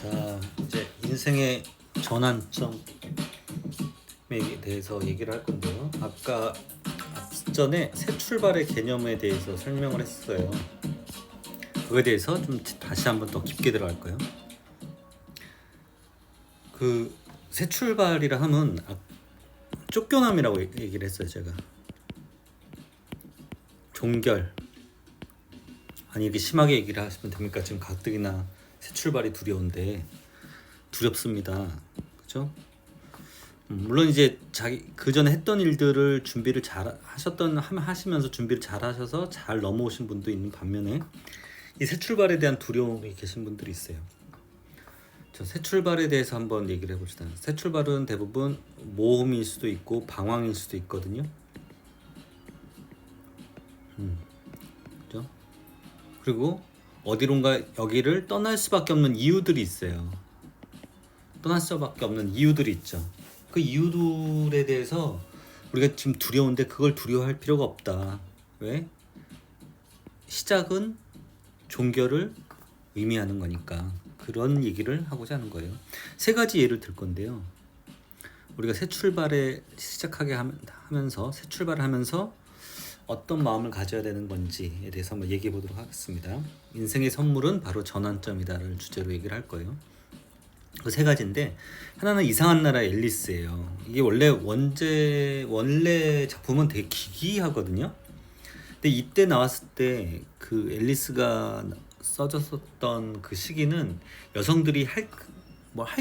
자, 이제 인생의 전환점에 대해서 얘기를 할 건데요. 아까 앞전에 새 출발의 개념에 대해서 설명을 했어요. 그거에 대해서 좀 다시 한번 더 깊게 들어갈까요? 그 새 출발이라 함은 쫓겨남이라고 얘기를 했어요, 제가. 종결. 아니, 이렇게 심하게 얘기를 하시면 됩니까? 지금 가뜩이나 새 출발이 두렵습니다. 그죠? 물론 이제 자기 그 전에 했던 일들을 준비를 잘 하시면서 준비를 잘 하셔서 잘 넘어오신 분도 있는 반면에 이 새 출발에 대한 두려움이 계신 분들이 있어요. 저 새 출발에 대해서 한번 얘기를 해봅시다. 새 출발은 대부분 모험일 수도 있고 방황일 수도 있거든요. 그죠? 그리고 어디론가 여기를 떠날 수밖에 없는 이유들이 있어요. 떠날 수밖에 없는 이유들이 있죠. 그 이유들에 대해서 우리가 지금 두려운데 그걸 두려워할 필요가 없다. 왜? 시작은 종결을 의미하는 거니까 그런 얘기를 하고자 하는 거예요. 세 가지 예를 들 건데요. 우리가 새 출발에 시작하게 하면서 새 출발을 하면서 어떤 마음을 가져야 되는 건지에 대해서 한번 얘기해 보도록 하겠습니다. 인생의 선물은 바로 전환점이다를 주제로 얘기를 할 거예요. 그 세 가지인데 하나는 이상한 나라의 앨리스예요. 이게 원래 작품은 되게 기이하거든요. 근데 이때 나왔을 때 그 앨리스가 써졌었던 그 시기는 여성들이 할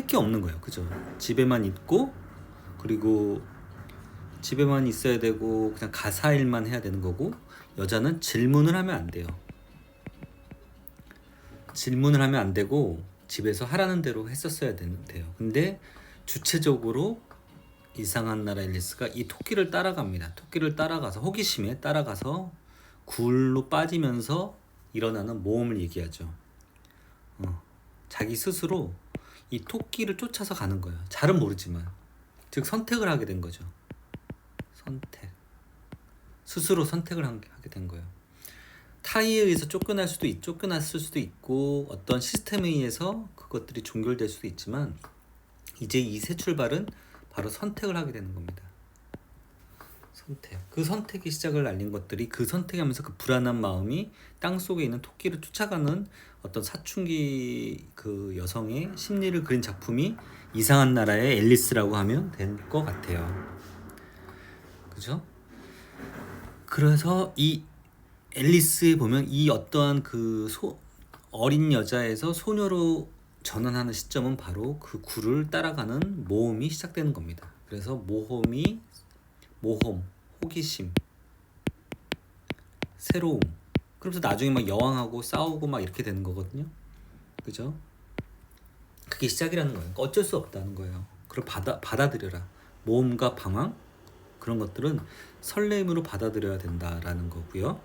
게 없는 거예요. 그죠? 집에만 있고 그리고 집에만 있어야 되고 그냥 가사 일만 해야 되는 거고 여자는 질문을 하면 안 돼요. 질문을 하면 안 되고 집에서 하라는 대로 했었어야 돼요. 근데 주체적으로 이상한 나라 앨리스가 이 토끼를 따라갑니다. 토끼를 따라가서 호기심에 따라가서 굴로 빠지면서 일어나는 모험을 얘기하죠. 자기 스스로 이 토끼를 쫓아서 가는 거예요. 잘은 모르지만 즉 선택을 하게 된 거죠. 스스로 선택을 하게 된 거예요. 타의에 의해서 쫓겨났을 수도 있고 어떤 시스템에 의해서 그것들이 종결될 수도 있지만 이제 이 새 출발은 바로 선택을 하게 되는 겁니다. 그 선택의 시작을 알린 것들이 그 선택하면서 그 불안한 마음이 땅속에 있는 토끼를 쫓아가는 어떤 사춘기 그 여성의 심리를 그린 작품이 이상한 나라의 앨리스라고 하면 될 것 같아요. 그죠? 그래서 이 앨리스에 보면 이 어떠한 어린 여자에서 소녀로 전환하는 시점은 바로 그 굴을 따라가는 모험이 시작되는 겁니다. 그래서 모험, 호기심, 새로움. 그러면서 나중에 막 여왕하고 싸우고 막 이렇게 되는 거거든요. 그죠? 그게 시작이라는 거예요. 어쩔 수 없다는 거예요. 그걸 받아들여라. 모험과 방황 그런 것들은 설렘으로 받아들여야 된다라는 거고요.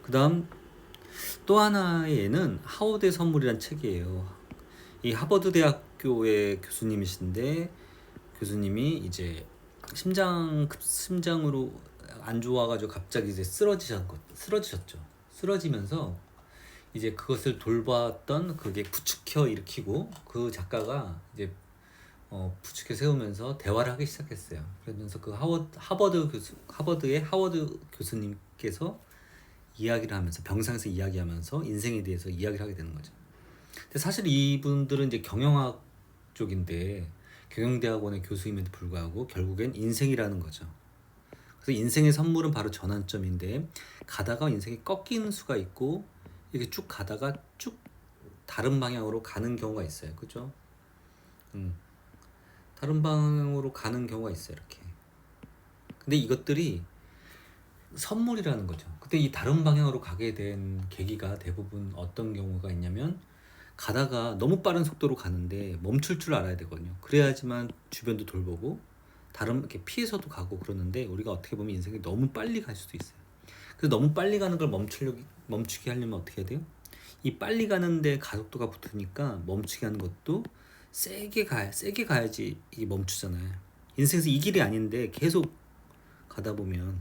그 다음 또 하나의 예는 하워드의 선물이란 책이에요. 이 하버드 대학교의 교수님이신데 교수님이 이제 심장으로 안 좋아가지고 갑자기 이제 쓰러지셨죠. 쓰러지면서 이제 그것을 돌봤던 그게 부추켜 일으키고 그 작가가 이제 부추겨 세우면서 대화를 하기 시작했어요. 그러면서 그 하버드의 하워드 교수님께서 이야기를 하면서 병상에서 이야기하면서 인생에 대해서 이야기를 하게 되는 거죠. 근데 사실 이분들은 이제 경영학 쪽인데 경영대학원의 교수임에도 불구하고 결국엔 인생이라는 거죠. 그래서 인생의 선물은 바로 전환점인데 가다가 인생이 꺾이는 수가 있고 이렇게 쭉 가다가 쭉 다른 방향으로 가는 경우가 있어요. 그죠? 다른 방향으로 가는 경우가 있어요. 이렇게. 근데 이것들이 선물이라는 거죠. 그때 이 다른 방향으로 가게 된 계기가 대부분 어떤 경우가 있냐면 가다가 너무 빠른 속도로 가는데 멈출 줄 알아야 되거든요. 그래야지만 주변도 돌보고 다른 이렇게 피해서도 가고 그러는데 우리가 어떻게 보면 인생이 너무 빨리 갈 수도 있어요. 그래서 너무 빨리 가는 걸 멈추게 하려면 어떻게 해야 돼요? 이 빨리 가는데 가속도가 붙으니까 멈추게 하는 것도 세게 가야지 이게 멈추잖아요. 인생에서 이 길이 아닌데 계속 가다 보면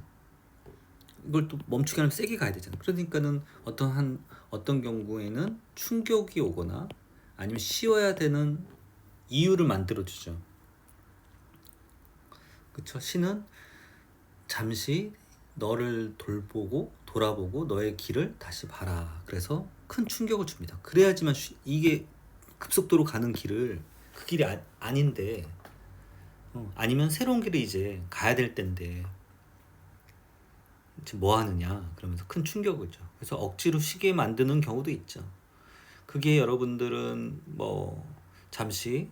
이걸 또 멈추게 하려면 세게 가야 되잖아요. 그러니까는 어떤 경우에는 충격이 오거나 아니면 쉬어야 되는 이유를 만들어주죠. 그쵸? 신은 잠시 너를 돌아보고 너의 길을 다시 봐라. 그래서 큰 충격을 줍니다. 그래야지만 이게 급속도로 가는 길을 그 길이 아닌데 아니면 새로운 길을 이제 가야 될 텐데 지금 뭐 하느냐 그러면서 큰 충격을 줘. 그래서 억지로 쉬게 만드는 경우도 있죠. 그게 여러분들은 뭐 잠시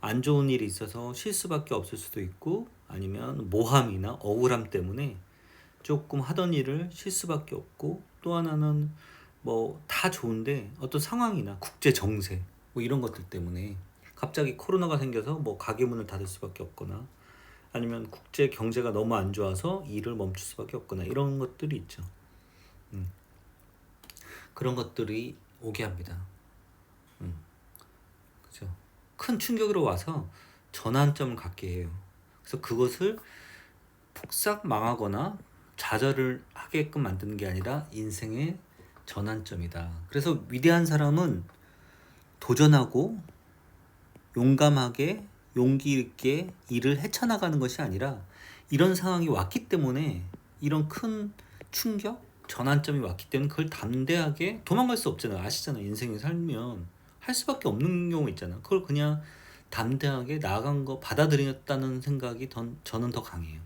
안 좋은 일이 있어서 쉴 수밖에 없을 수도 있고 아니면 모함이나 억울함 때문에 조금 하던 일을 쉴 수밖에 없고 또 하나는 뭐 다 좋은데 어떤 상황이나 국제 정세 뭐 이런 것들 때문에 갑자기 코로나가 생겨서 뭐 가게 문을 닫을 수밖에 없거나 아니면 국제 경제가 너무 안 좋아서 일을 멈출 수밖에 없거나 이런 것들이 있죠. 그런 것들이 오게 합니다. 그죠? 큰 충격으로 와서 전환점을 갖게 해요. 그래서 그것을 폭삭 망하거나 좌절을 하게끔 만드는 게 아니라 인생의 전환점이다. 그래서 위대한 사람은 도전하고 용감하게 용기 있게 일을 헤쳐나가는 것이 아니라 이런 상황이 왔기 때문에 이런 큰 충격, 전환점이 왔기 때문에 그걸 담대하게 도망갈 수 없잖아요. 아시잖아요. 인생에 살면 할 수밖에 없는 경우 있잖아요. 그걸 그냥 담대하게 나아간 거 받아들였다는 생각이 저는 더 강해요.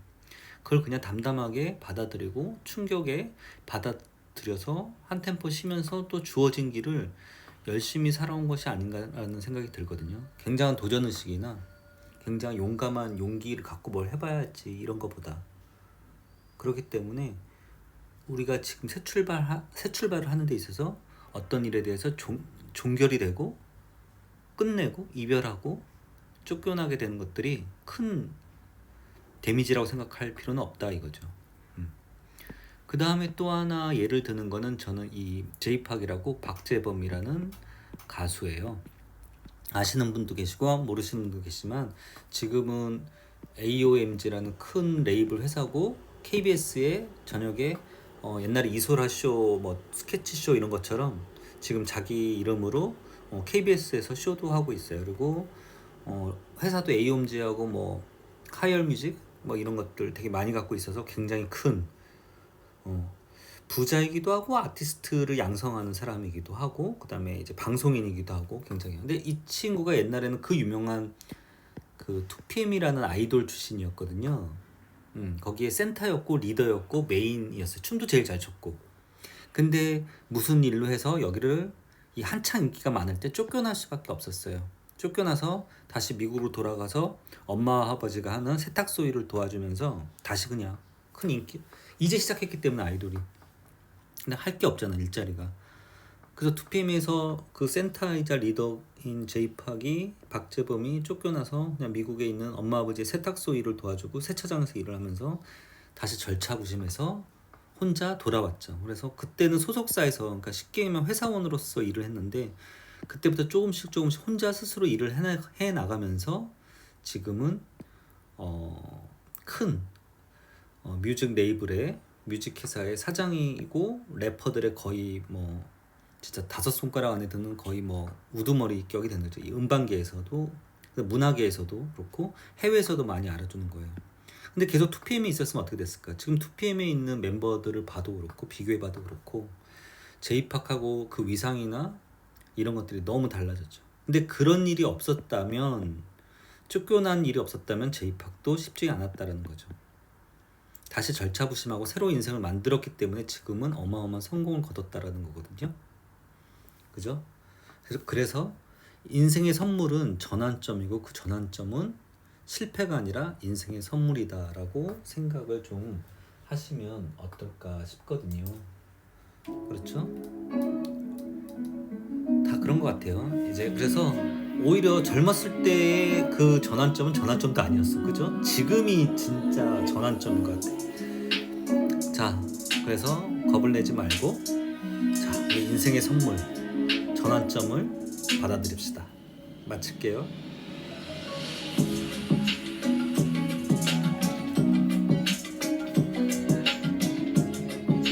그걸 그냥 담담하게 받아들이고 충격에 받아들여서 한 템포 쉬면서 또 주어진 길을 열심히 살아온 것이 아닌가라는 생각이 들거든요. 굉장한 도전의식이나 굉장히 용감한 용기를 갖고 뭘 해봐야 할지 이런 것보다 그렇기 때문에 우리가 지금 새 출발을 하는 데 있어서 어떤 일에 대해서 종결이 되고 끝내고 이별하고 쫓겨나게 되는 것들이 큰 데미지라고 생각할 필요는 없다 이거죠. 그 다음에 또 하나 예를 드는 거는 저는 이 제이팍이라고 박재범이라는 가수예요. 아시는 분도 계시고 모르시는 분도 계시지만 지금은 AOMG라는 큰 레이블 회사고 KBS에 저녁에 옛날에 이소라 쇼, 뭐 스케치 쇼 이런 것처럼 지금 자기 이름으로 KBS에서 쇼도 하고 있어요. 그리고 회사도 AOMG하고 뭐 카이얼뮤직 뭐 이런 것들 되게 많이 갖고 있어서 굉장히 큰 부자이기도 하고 아티스트를 양성하는 사람이기도 하고 그 다음에 이제 방송인이기도 하고 굉장히 근데 이 친구가 옛날에는 그 유명한 그 2PM이라는 아이돌 출신이었거든요. 거기에 센터였고 리더였고 메인이었어요. 춤도 제일 잘 췄고 근데 무슨 일로 해서 여기를 이 한창 인기가 많을 때 쫓겨날 수밖에 없었어요. 쫓겨나서 다시 미국으로 돌아가서 엄마와 아버지가 하는 세탁소 일을 도와주면서 다시 그냥 큰 인기 이제 시작했기 때문에 아이돌이 근데 할 게 없잖아 일자리가. 그래서 2PM에서 그 센터이자 리더인 제이팍이 박재범이 쫓겨나서 그냥 미국에 있는 엄마 아버지의 세탁소 일을 도와주고 세차장에서 일을 하면서 다시 절차부심해서 혼자 돌아왔죠. 그래서 그때는 소속사에서 그러니까 쉽게 얘기하면 회사원으로서 일을 했는데 그때부터 조금씩 혼자 스스로 일을 해 나가면서 지금은 큰 뮤직 레이블의 뮤직 회사의 사장이고 래퍼들의 거의 뭐 진짜 5손가락 안에 드는 거의 뭐 우두머리 격이 되는 거죠. 이 음반계에서도 문화계에서도 그렇고 해외에서도 많이 알아주는 거예요. 근데 계속 2PM이 있었으면 어떻게 됐을까? 지금 2PM에 있는 멤버들을 봐도 그렇고 비교해봐도 그렇고 제이팍하고 그 위상이나 이런 것들이 너무 달라졌죠. 근데 그런 일이 없었다면 쫓겨난 일이 없었다면 제이팍도 쉽지 않았다는 거죠. 다시 절차부심하고 새로운 인생을 만들었기 때문에 지금은 어마어마한 성공을 거뒀다라는 거거든요. 그죠? 그래서 인생의 선물은 전환점이고 그 전환점은 실패가 아니라 인생의 선물이다라고 생각을 좀 하시면 어떨까 싶거든요. 그렇죠? 다 그런 것 같아요. 이제 그래서 오히려 젊었을 때의 그 전환점은 전환점도 아니었어. 그죠? 지금이 진짜 전환점인 것 같아. 자, 그래서 겁을 내지 말고 자, 우리 인생의 선물 전환점을 받아들입시다. 마칠게요.